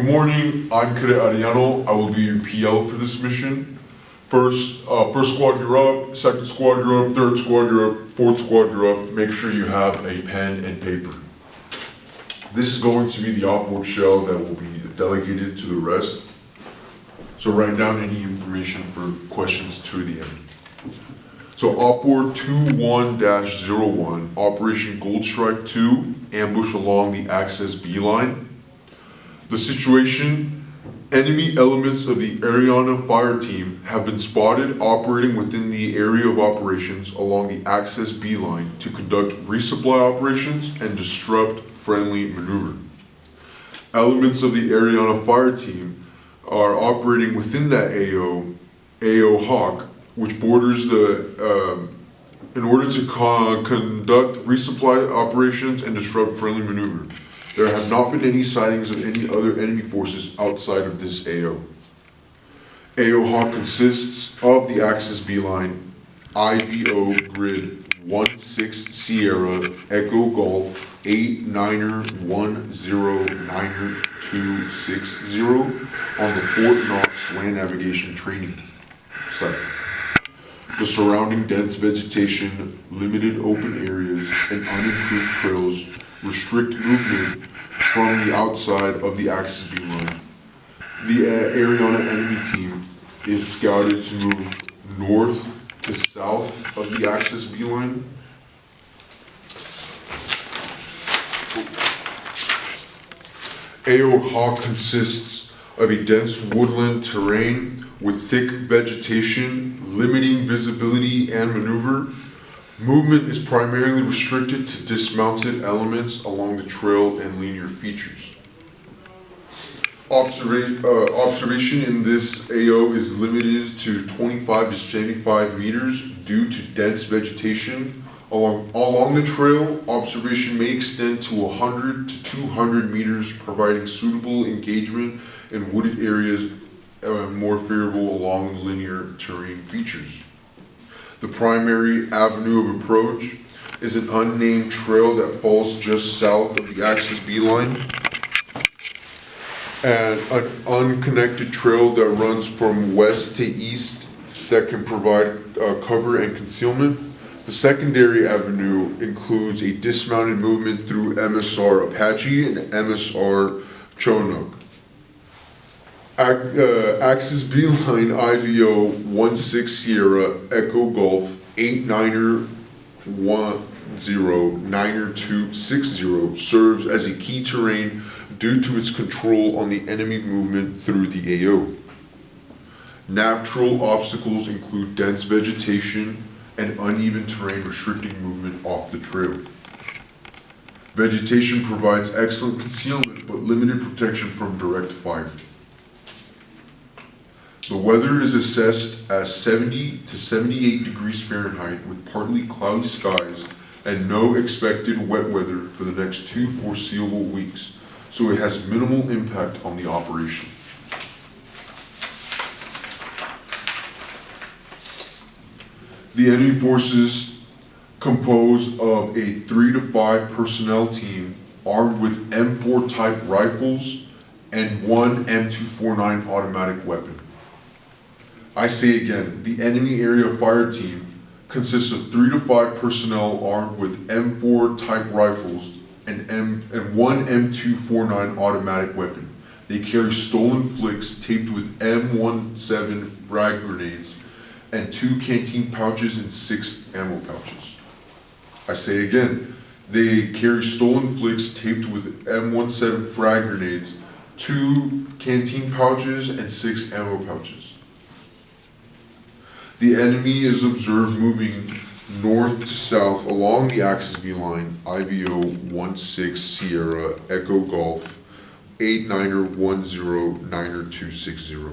Good morning, I'm Cadet Ariano. I will be your PL for this mission. First squad you're up, second squad you're up, third squad you're up, fourth squad you're up. Make sure you have a pen and paper. This is going to be the outboard shell that will be delegated to the rest. So write down any information for questions to the end. So outboard 21-01, Operation Gold Strike 2, ambush along the Access B line. The situation: enemy elements of the Ariana fire team have been spotted operating within the area of operations along the Access B line to conduct resupply operations and disrupt friendly maneuver. Elements of the Ariana fire team are operating within that AO Hawk, which borders in order to conduct resupply operations and disrupt friendly maneuver. There have not been any sightings of any other enemy forces outside of this AO. AO Hawk consists of the Access B line, IVO grid 16 Sierra Echo Golf 89109260 on the Fort Knox land navigation training site. The surrounding dense vegetation, limited open areas, and unimproved trails restrict movement from the outside of the Access B line. The Ariana enemy team is scouted to move north to south of the Access B line. AO Hawk consists of a dense woodland terrain with thick vegetation, limiting visibility and maneuver. Movement is primarily restricted to dismounted elements along the trail and linear features. Observation in this AO is limited to 25 to 75 meters due to dense vegetation. Along the trail, observation may extend to 100 to 200 meters, providing suitable engagement in wooded areas more favorable along linear terrain features. The primary avenue of approach is an unnamed trail that falls just south of the Access B line, and an unconnected trail that runs from west to east that can provide cover and concealment. The secondary avenue includes a dismounted movement through MSR Apache and MSR Chinook. Access B line IVO 16 Sierra Echo Golf 89109260 serves as a key terrain due to its control on the enemy movement through the AO. Natural obstacles include dense vegetation and uneven terrain restricting movement off the trail. Vegetation provides excellent concealment but limited protection from direct fire. The weather is assessed as 70 to 78 degrees Fahrenheit with partly cloudy skies and no expected wet weather for the next 2 foreseeable weeks, so it has minimal impact on the operation. The enemy forces compose of a 3 to 5 personnel team armed with M4 type rifles and 1 M249 automatic weapon. I say again, the enemy area fire team consists of 3 to 5 personnel armed with M4 type rifles and 1 M249 automatic weapon. They carry stolen flicks taped with M17 frag grenades and 2 canteen pouches and 6 ammo pouches. I say again, they carry stolen flicks taped with M17 frag grenades, 2 canteen pouches and 6 ammo pouches. The enemy is observed moving north to south along the Access B line, IVO 16 Sierra Echo Golf 89109260.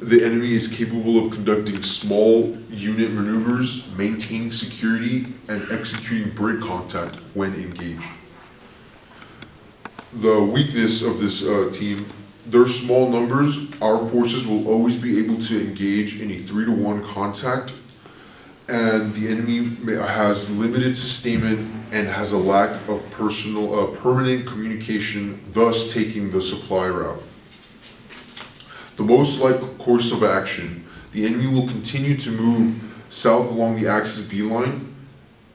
The enemy is capable of conducting small unit maneuvers, maintaining security, and executing break contact when engaged. The weakness of this team: their small numbers. Our forces will always be able to engage in a 3-to-1 contact and the enemy has limited sustainment and has a lack of permanent communication, thus taking the supply route. The most likely course of action, the enemy will continue to move south along the axis B line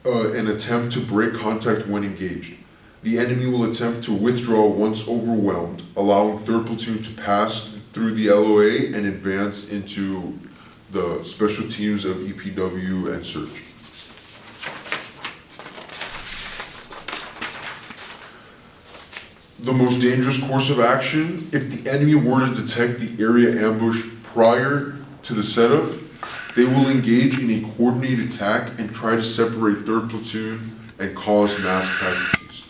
and attempt to break contact when engaged. The enemy will attempt to withdraw once overwhelmed, allowing 3rd Platoon to pass through the LOA and advance into the special teams of EPW and search. The most dangerous course of action, if the enemy were to detect the area ambush prior to the setup, they will engage in a coordinated attack and try to separate 3rd Platoon and cause mass casualties.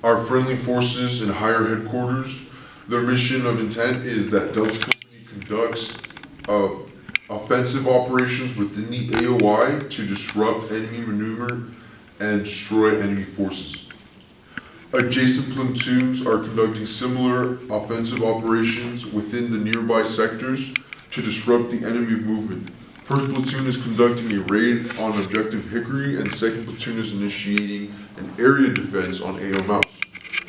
Our friendly forces in higher headquarters, their mission of intent is that Delta Company conducts offensive operations within the AOI to disrupt enemy maneuver and destroy enemy forces. Adjacent platoons are conducting similar offensive operations within the nearby sectors to disrupt the enemy movement. 1st Platoon is conducting a raid on Objective Hickory, and 2nd Platoon is initiating an area defense on AO Mouse.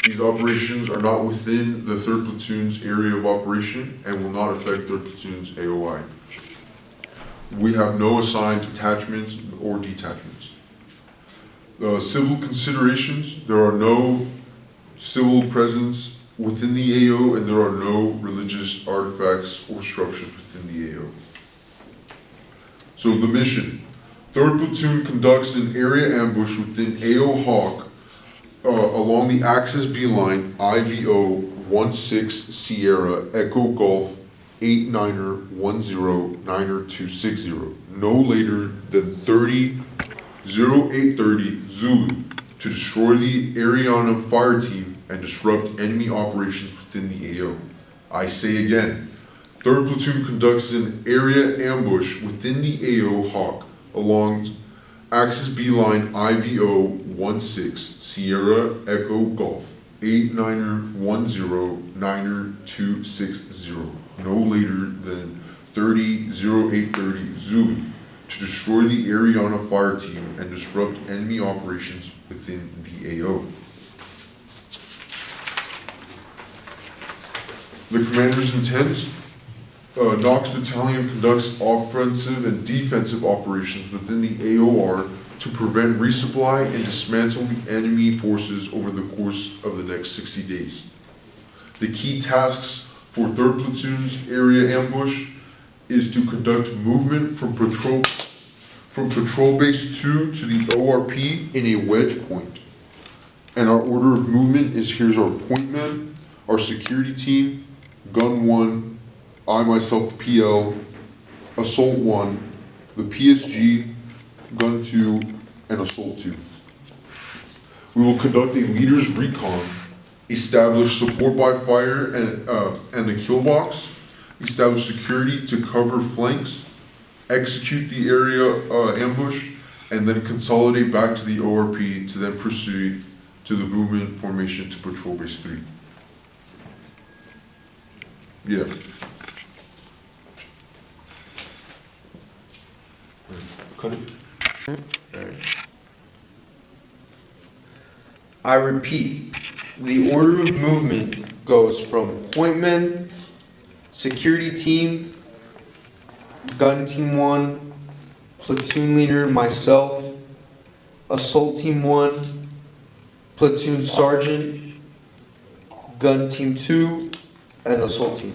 These operations are not within the 3rd Platoon's area of operation and will not affect 3rd Platoon's AOI. We have no assigned detachments or detachments. Civil considerations, there are no civil presence within the AO and there are no religious artifacts or structures within the AO. So the mission, 3rd Platoon conducts an area ambush within AO Hawk along the Axis B line IVO 16 Sierra Echo Golf 89er 10 9er 260, no later than 0830 Zulu, to destroy the Ariana fire team and disrupt enemy operations within the AO. I say again, 3rd Platoon conducts an area ambush within the AO Hawk along Axis B line IVO 16 Sierra Echo Golf 89er 10 9er 260, no later than 0830 Zulu, to destroy the Ariana fire team and disrupt enemy operations within the AO. The commander's intent, Knox Battalion conducts offensive and defensive operations within the AOR to prevent resupply and dismantle the enemy forces over the course of the next 60 days. The key tasks for 3rd Platoon's area ambush is to conduct movement from Patrol Base 2 to the ORP in a wedge point. And our order of movement is, here's our point man, our security team, Gun 1, I myself the PL, Assault 1, the PSG, Gun 2, and Assault 2. We will conduct a leader's recon, establish support by fire and the kill box, establish security to cover flanks, execute the area ambush, and then consolidate back to the ORP to then proceed to the movement formation to Patrol Base 3. Yeah. Cut it. I repeat, the order of movement goes from point men, security team, gun team 1, platoon leader, myself, assault team 1, platoon sergeant, gun team 2, and assault team.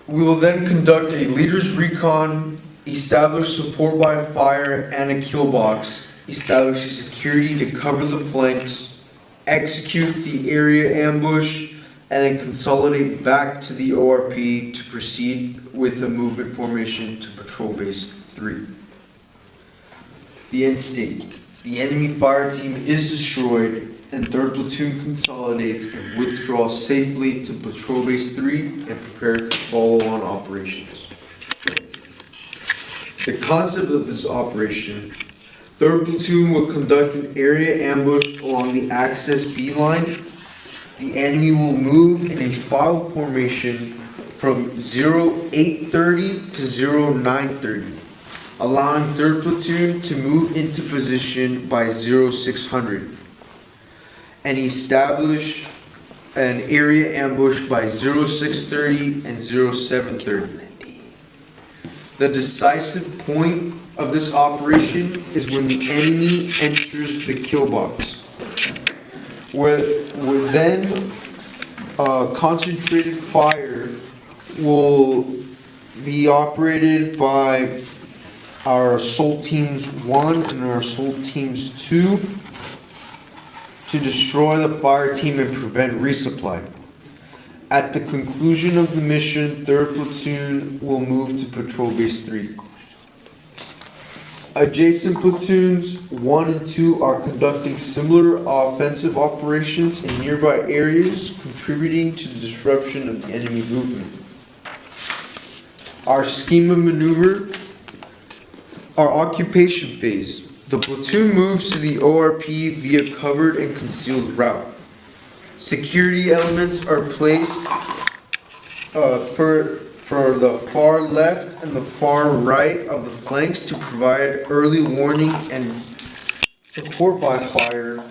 We will then conduct a leader's recon, establish support by fire and a kill box, establish security to cover the flanks, execute the area ambush, and then consolidate back to the ORP to proceed with the movement formation to Patrol Base 3. The end state. The enemy fire team is destroyed and 3rd Platoon consolidates and withdraws safely to Patrol Base 3 and prepares for follow-on operations. The concept of this operation, Third platoon will conduct an area ambush along the access B line. The enemy will move in a file formation from 0830 to 0930, allowing 3rd platoon to move into position by 0600 and establish an area ambush by 0630 and 0730. The decisive point of this operation is when the enemy enters the kill box, where then concentrated fire will be operated by our assault teams 1 and our assault teams 2 to destroy the fire team and prevent resupply. At the conclusion of the mission, 3rd platoon will move to patrol base 3. Adjacent platoons 1 and 2 are conducting similar offensive operations in nearby areas, contributing to the disruption of the enemy movement. Our scheme of maneuver, our occupation phase. The platoon moves to the ORP via covered and concealed route. Security elements are placed for the far left and the far right of the flanks to provide early warning, and support by fire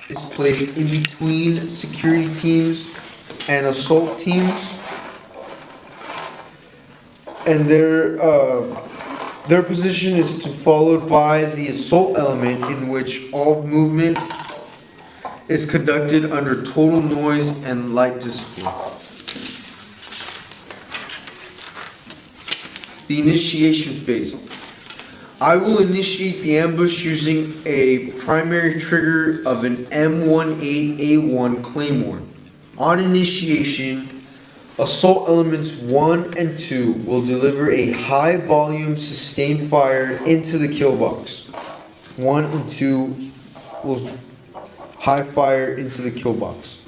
is placed in between security teams and assault teams, and their position is followed by the assault element, in which all movement is conducted under total noise and light discipline. The initiation phase. I will initiate the ambush using a primary trigger of an M18A1 Claymore. On initiation, assault elements 1 and 2 will deliver a high volume sustained fire into the kill box. 1 and 2 will high fire into the kill box.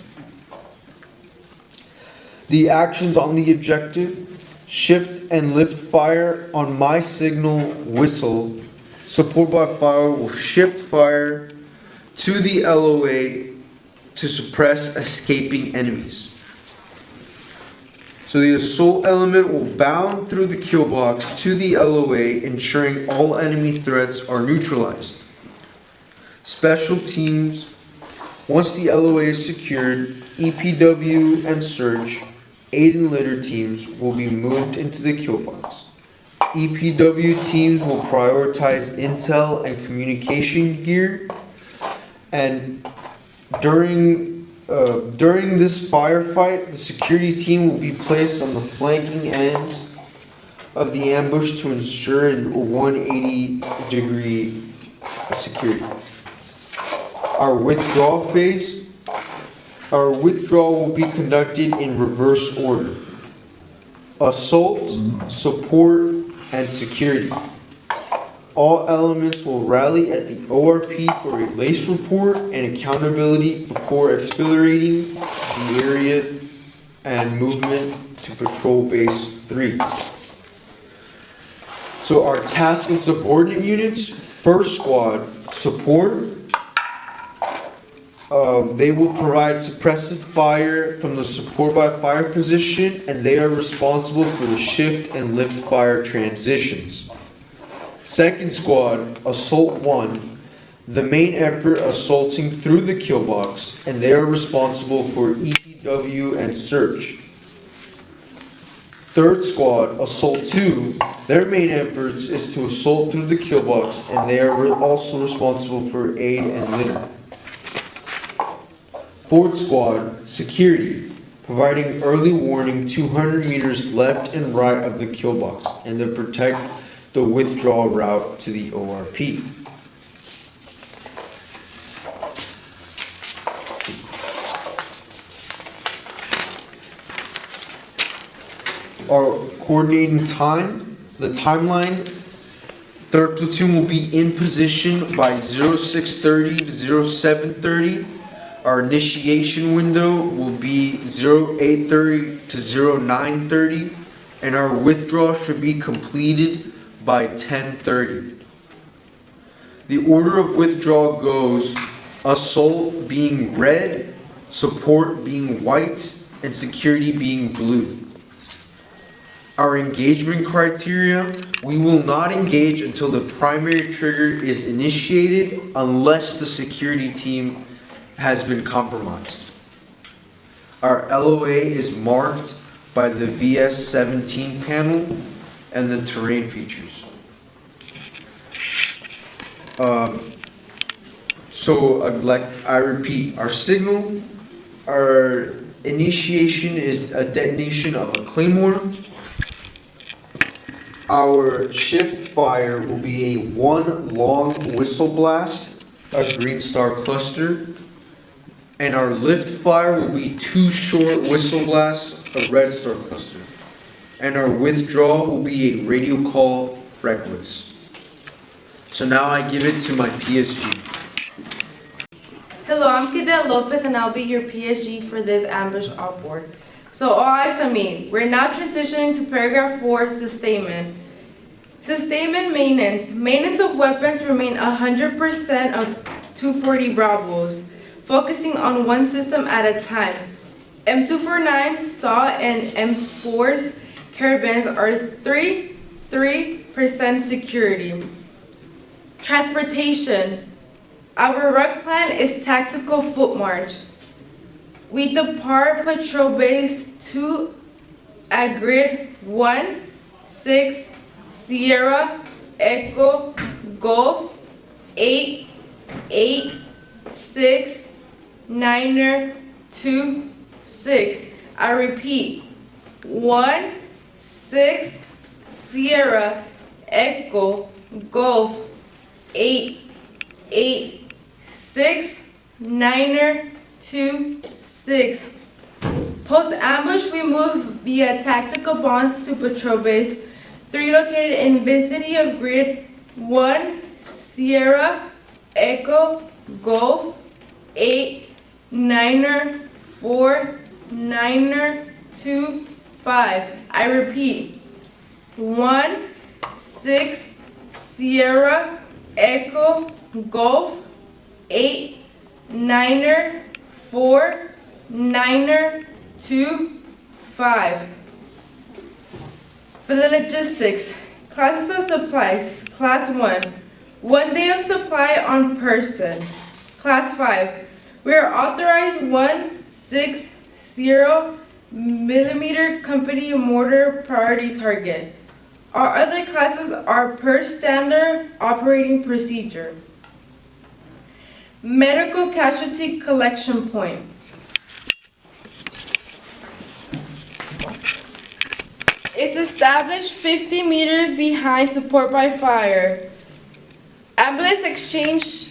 The actions on the objective: shift and lift fire on my signal whistle. Support by fire will shift fire to the LOA to suppress escaping enemies. So the assault element will bound through the kill box to the LOA, ensuring all enemy threats are neutralized. Special teams. Once the LOA is secured, EPW and search, aid and litter teams will be moved into the kill box. EPW teams will prioritize intel and communication gear, and during this firefight, the security team will be placed on the flanking ends of the ambush to ensure a 180-degree security. Our withdrawal phase. Our withdrawal will be conducted in reverse order: assault, support, and security. All elements will rally at the ORP for a lace report and accountability before accelerating the area and movement to patrol base 3. So our task and subordinate units: 1st squad, support. They will provide suppressive fire from the support by fire position, and they are responsible for the shift and lift fire transitions. 2nd squad, assault 1, the main effort assaulting through the kill box, and they are responsible for EPW and search. 3rd squad, assault 2, their main efforts is to assault through the kill box, and they are also responsible for aid and litter. 4th squad, security, providing early warning 200 meters left and right of the kill box, and to protect the withdrawal route to the ORP. Our coordinating time, the timeline: 3rd platoon will be in position by 0630 to 0730. Our initiation window will be 0830 to 0930, and our withdrawal should be completed by 1030. The order of withdrawal goes assault being red, support being white, and security being blue. Our engagement criteria: we will not engage until the primary trigger is initiated unless the security team has been compromised. Our LOA is marked by the VS17 panel and the terrain features. I repeat, our signal, our initiation is a detonation of a claymore. Our shift fire will be a one long whistle blast, a green star cluster, and our lift fire will be two short whistle blasts, a red star cluster. And our withdrawal will be a radio call reckless. So now I give it to my PSG. Hello, I'm Cadet Lopez and I'll be your PSG for this ambush outboard. So all eyes on me. We're now transitioning to paragraph 4, sustainment. Sustainment maintenance. Maintenance of weapons remain 100% of 240 Bravos, focusing on one system at a time. M249's SAW and M4's carabins are 3% security. Transportation. Our ruck plan is tactical foot march. We depart patrol base 2 at grid 1, 6, Sierra, Echo, Golf, 8, 6, Niner, 2, 6. I repeat, 1, 6, Sierra, Echo, Golf, 8, 6, Niner, 2, 6. Post ambush, we move via tactical bonds to patrol base 3 located in vicinity of grid 1, Sierra, Echo, Golf, 8, Niner, 4, Niner, 2, 5. I repeat, 1, 6, Sierra, Echo, Golf, 8, Niner, 4, Niner, 2, 5. For the logistics, classes of supplies. Class 1, 1 day of supply on person. Class 5, we are authorized 160 millimeter company mortar priority target. Our other classes are per standard operating procedure. Medical casualty collection point. It's established 50 meters behind support by fire. Ambulance exchange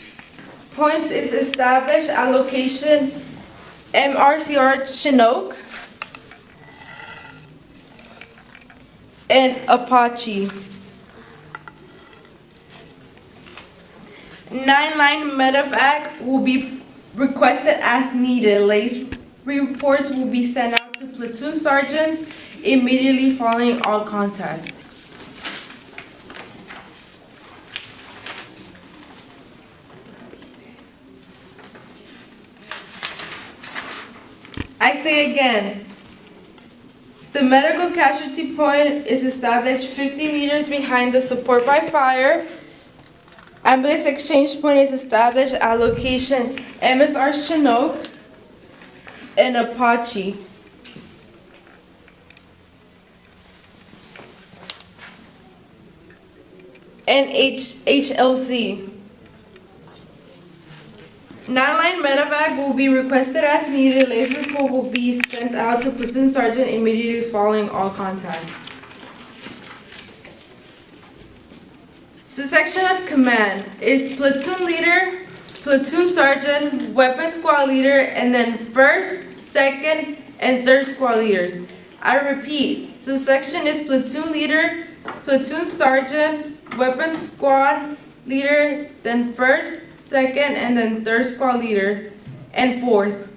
points is established at location MRCR Chinook and Apache. 9-line medevac will be requested as needed. Lace reports will be sent out to platoon sergeants immediately following all contact. I say again, the medical casualty point is established 50 meters behind the support by fire. Ambulance exchange point is established at location MSR Chinook and Apache. And HLC. 9-line medevac will be requested as needed. Lace report will be sent out to platoon sergeant immediately following all contact. So section of command is platoon leader, platoon sergeant, weapon squad leader, and then first, second, and third squad leaders. I repeat, so section is platoon leader, platoon sergeant, weapon squad leader, then first, second, and then third squad leader, and fourth.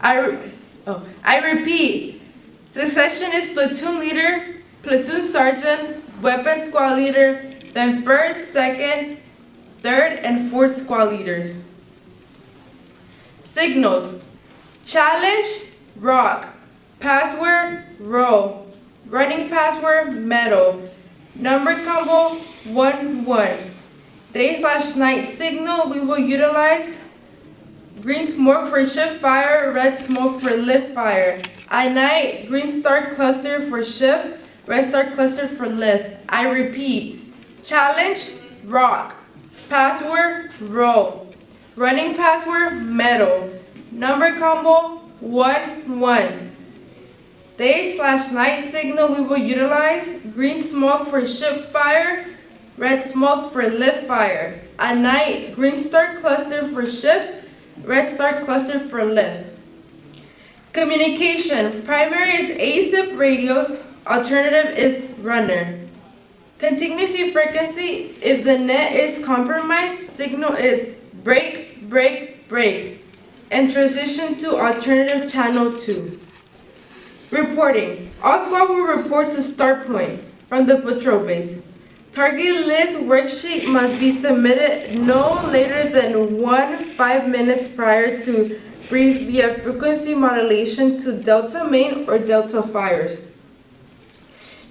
I repeat, so section is platoon leader, platoon sergeant, weapon squad leader, then first, second, third, and fourth squad leaders. Signals: challenge, rock, password, roll, running password, metal, number combo, 1-1. Day/night signal, we will utilize green smoke for shift fire, red smoke for lift fire. At night, green star cluster for shift, red star cluster for lift. I repeat: challenge, rock, password, roll, running password, metal, number combo, 1-1. Day/night signal, we will utilize green smoke for shift fire, red smoke for lift fire. At night, green star cluster for shift, red star cluster for lift. Communication: primary is ASIP radios, alternative is runner. Continuously frequency: if the net is compromised, signal is break, break, break, and transition to alternative channel 2. Reporting: all squad will report to start point from the patrol base. Target list worksheet must be submitted no later than 5 minutes prior to brief via frequency modulation to Delta main or Delta fires.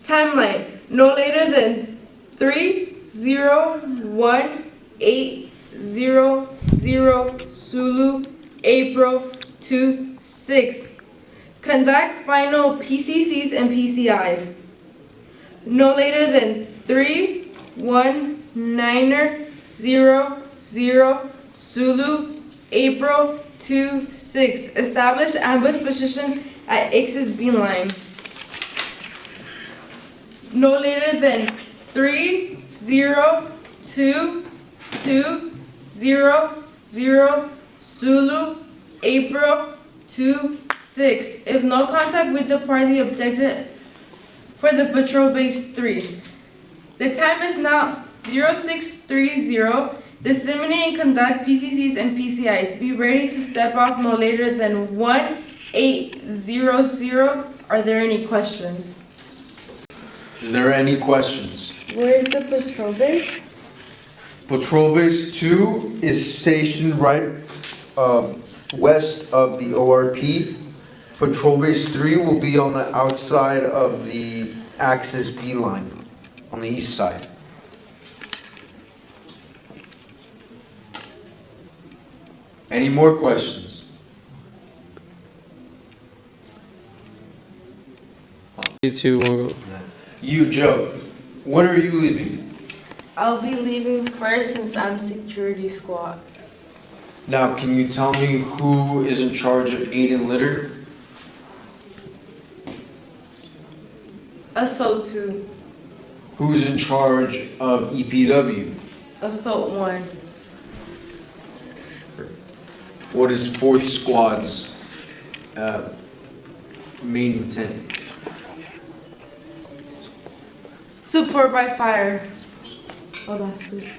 Timeline: no later than 3:01:8:00 Zulu, April 26. Conduct final PCCs and PCIs. No later than 3:19:00 Zulu, April 26. Establish ambush position at X's beam line. No later than 3:02:20 Zulu, April 26. If no contact with the party objective for the patrol base 3. The time is now 0630. Disseminate and conduct PCCs and PCIs. Be ready to step off no later than 1800. Are there any questions? Is there any questions? Where is the patrol base? Patrol Base 2 is stationed right west of the ORP. Patrol Base 3 will be on the outside of the Axis B line, on the east side. Any more questions? 3, 2, 1, go. You, Joe, when are you leaving? I'll be leaving first since I'm security squad. Now, can you tell me who is in charge of aid and litter? Assault 2. Who's in charge of EPW? Assault 1. What is 4th Squad's main intent? Support by fire. Oh, that's this.